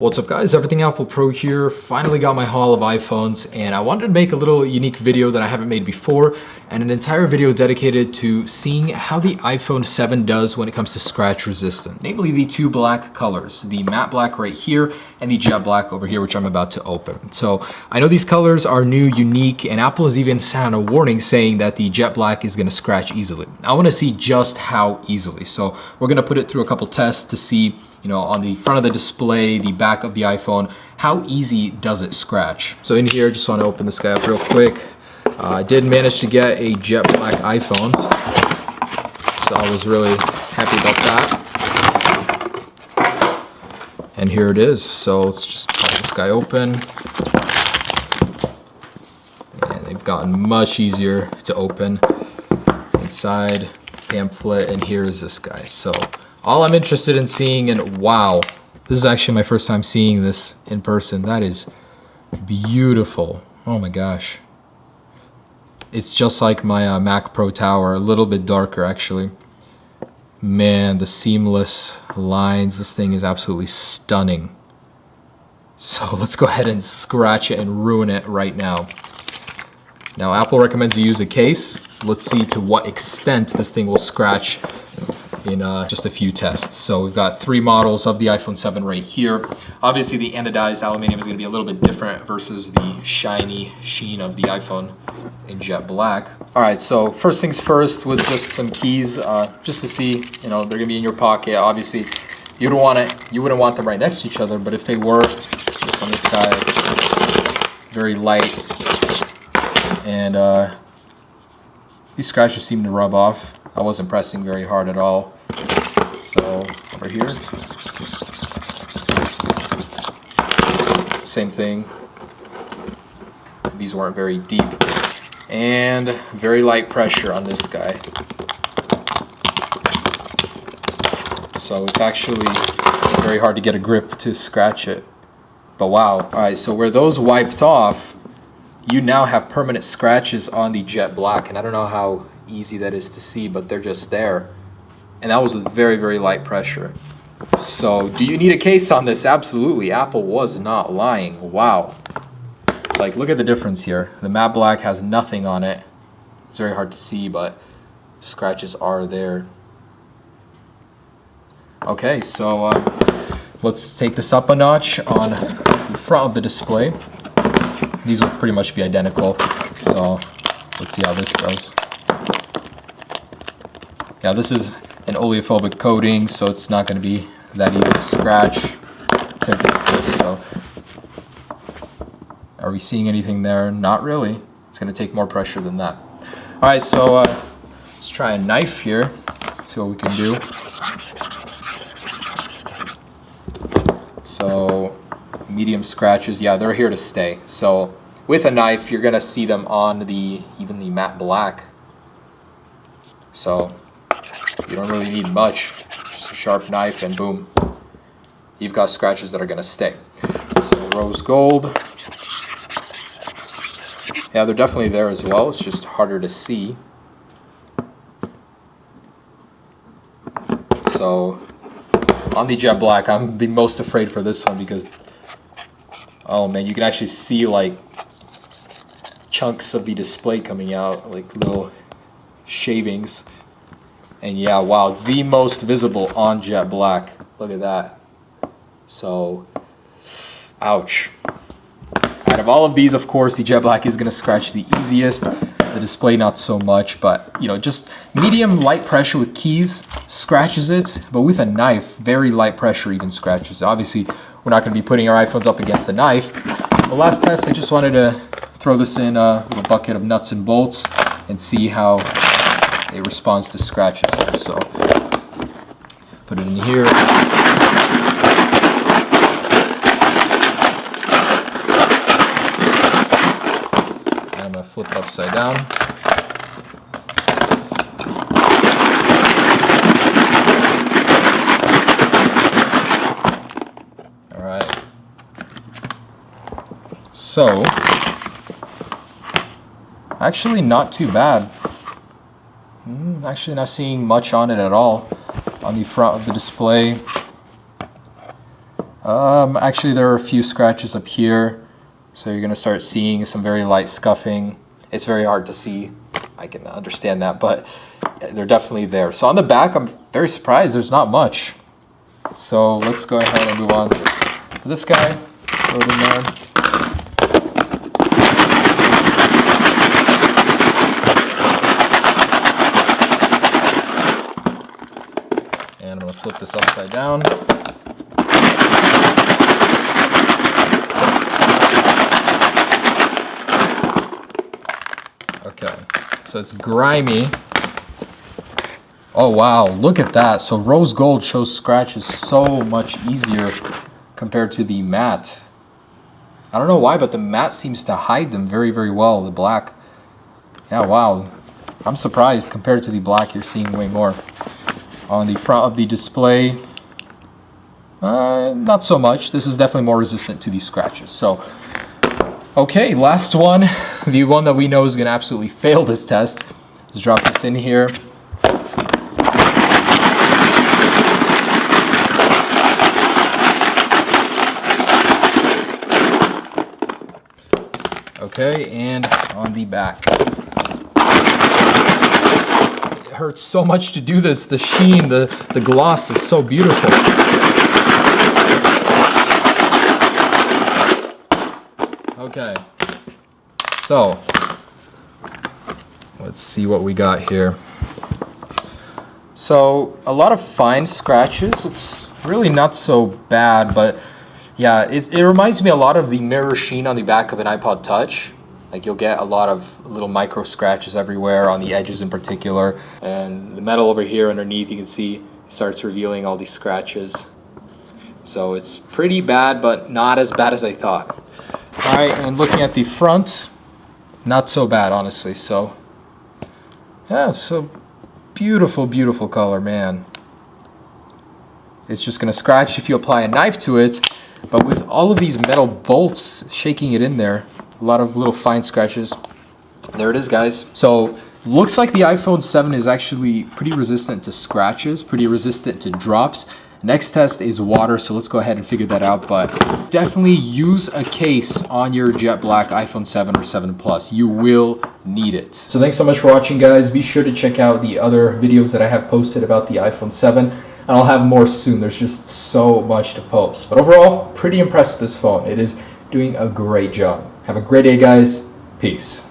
What's up guys, Everything Apple Pro here. Finally got my haul of iPhones and I wanted to make a little unique video that I haven't made before and an entire video dedicated to seeing how the iPhone 7 does when it comes to scratch resistant. Namely the two black colors, the matte black right here and the jet black over here, which I'm about to open. So I know these colors are new, unique, and Apple has even sent a warning saying that the jet black is gonna scratch easily. I wanna see just how easily. So we're gonna put it through a couple tests to see, on the front of the display, the back of the iPhone, how easy does it scratch? So in here, just want to open this guy up real quick. I did manage to get a jet black iPhone, so I was really happy about that. And here it is. So let's just pop this guy open. And they've gotten much easier to open. Inside, pamphlet, and here is this guy. So all I'm interested in seeing, and wow, this is actually my first time seeing this in person. That is beautiful. Oh my gosh. It's just like my Mac Pro Tower, a little bit darker actually. Man, the seamless lines, this thing is absolutely stunning. So let's go ahead and scratch it and ruin it right now. Now Apple recommends you use a case. Let's see to what extent this thing will scratch in just a few tests. So we've got 3 models of the iPhone 7 right here. Obviously the anodized aluminum is going to be a little bit different versus the shiny sheen of the iPhone in jet black. Alright, so first things first with just some keys, just to see, they're going to be in your pocket. Obviously you wouldn't want them right next to each other, but if they were, just on this guy, very light, and these scratches seem to rub off. I wasn't pressing very hard at all. So over here, same thing. These weren't very deep, and very light pressure on this guy. So it's actually very hard to get a grip to scratch it. But wow, alright, so where those wiped off, you now have permanent scratches on the jet black, and I don't know how easy that is to see, but they're just there, and that was with very, very light pressure. So do you need a case on this? Absolutely. Apple was not lying. Wow, like look at the difference here. The matte black has nothing on it. It's very hard to see, but scratches are there. Okay, so let's take this up a notch on the front of the display. These will pretty much be identical, so let's see how this does. Yeah, this is an oleophobic coating, so it's not going to be that easy to scratch. Same thing with this. So, are we seeing anything there? Not really. It's going to take more pressure than that. All right, so let's try a knife here. See what we can do. So, medium scratches, yeah, they're here to stay. So, with a knife, you're going to see them on even the matte black. So you don't really need much, just a sharp knife and boom, you've got scratches that are going to stay. So rose gold, yeah, they're definitely there as well, it's just harder to see. So on the jet black, I'm the most afraid for this one because, oh man, you can actually see like chunks of the display coming out, like little shavings. And yeah, wow, the most visible on jet black. Look at that. So, ouch. Out of all of these, of course, the jet black is going to scratch the easiest. The display, not so much, but just medium light pressure with keys scratches it, but with a knife, very light pressure even scratches it. Obviously, we're not going to be putting our iPhones up against a knife. The last test, I just wanted to throw this in a little bucket of nuts and bolts and see how it responds to scratches there. So put it in here. And I'm going to flip it upside down. All right. So actually not too bad. Actually not seeing much on it at all on the front of the display. Actually, there are a few scratches up here, so you're gonna start seeing some very light scuffing. It's very hard to see. I can understand that, but they're definitely there. So on the back, I'm very surprised there's not much. So let's go ahead and move on to this guy. Throw it in there. And I'm gonna flip this upside down. Okay, so it's grimy. Oh wow, look at that. So rose gold shows scratches so much easier compared to the matte. I don't know why, but the matte seems to hide them very, very well, the black. Yeah, wow. I'm surprised. Compared to the black, you're seeing way more. On the front of the display, not so much. This is definitely more resistant to these scratches. So, okay, last one. The one that we know is going to absolutely fail this test. Let's drop this in here. Okay, and on the back. It hurts so much to do this. The sheen, the gloss is so beautiful. Okay, so let's see what we got here. So a lot of fine scratches. It's really not so bad, but yeah, it reminds me a lot of the mirror sheen on the back of an iPod Touch. Like you'll get a lot of little micro scratches everywhere on the edges in particular. And the metal over here underneath, you can see, starts revealing all these scratches. So it's pretty bad, but not as bad as I thought. All right, and looking at the front, not so bad, honestly. So yeah, so beautiful, beautiful color, man. It's just gonna scratch if you apply a knife to it. But with all of these metal bolts shaking it in there, a lot of little fine scratches. There it is, guys. So looks like the iPhone 7 is actually pretty resistant to scratches, pretty resistant to drops. Next test is water, so let's go ahead and figure that out. But definitely use a case on your jet black iPhone 7 or 7 Plus. You will need it. So thanks so much for watching, guys. Be sure to check out the other videos that I have posted about the iPhone 7. And I'll have more soon. There's just so much to post. But overall, pretty impressed with this phone. It is doing a great job. Have a great day, guys. Peace.